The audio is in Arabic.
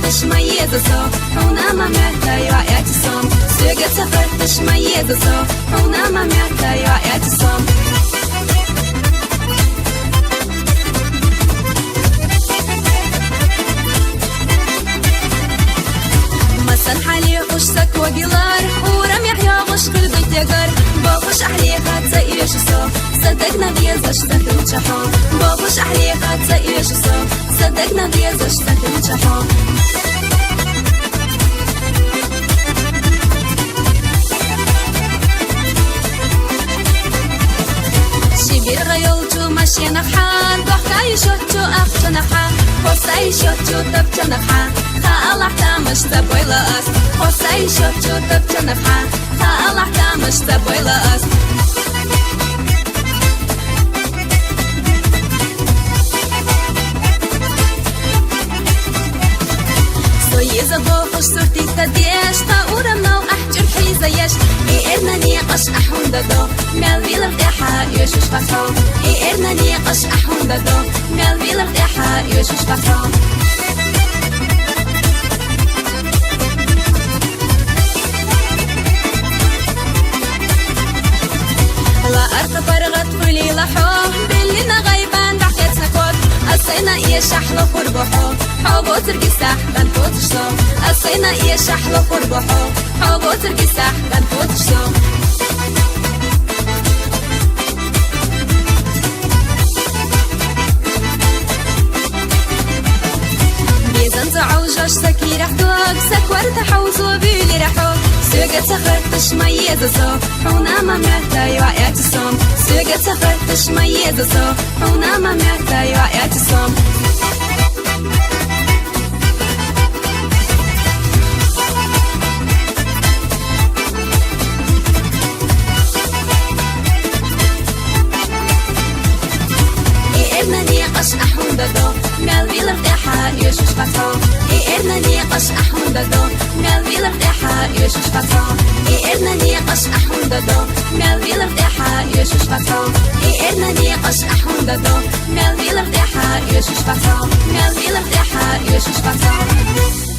تشميز صو هنا ما معتا يعيات صوم سوق سفر تشميز صو هنا ما معتا يعيات صوم مسن حالي قشتك وقلار ورمي حيا غش كل بيت يقر بابوش أحليقات زيش صو صدقنا بيزش تكن شحو بابوش أحليقات زيش صو صدقنا بيزش تكن شحو شبير غيولتو ماشي نحان بحكاي شوتو أختو نحان قصاي شوتو تبتو نحان الله تامش تبوي لأس قصاي شوتو تبتو نحان الله تامش تبوي لأس سويزة بوخش صورتي تديش طاورة منو أحجر حيزيش إيرنا نيقش أحون دادو مالويل ارتاحة يوشوش فتحو إيرنا نيقش أحون دادو مالويل ارتاحة يوشوش فتحو لا أرض برغت فولي لحو بلينا غيبان بحكيتنا كود أصينا إيه شحلو قربحو حوبو ترقي ساح بنفوت شلو أصينا إيه شحلو قربحو حوبو ترقي ساح بنفوت شلو بيزن زعوجش سكي رحتوك سكورت حوزو بيلي رحوك سوقت سخر تشميز صو هنا ما معتا يعيات صوم سوقت سخر تشميز صو هنا ما معتا يعيات صوم إيرنا نيقش أحون دادو مالويل ارتاحة يوشوش فتحو إيرنا نيقش أحون دادو مالويل ارتاحة يوشوش فتحو إيرنا نيقش أحون دادو مالويل ارتاحة يوشوش فتحو إيرنا نيقش أحون دادو مالويل ارتاحة يوشوش فتحو مالويل ارتاحة يوشوش فتحو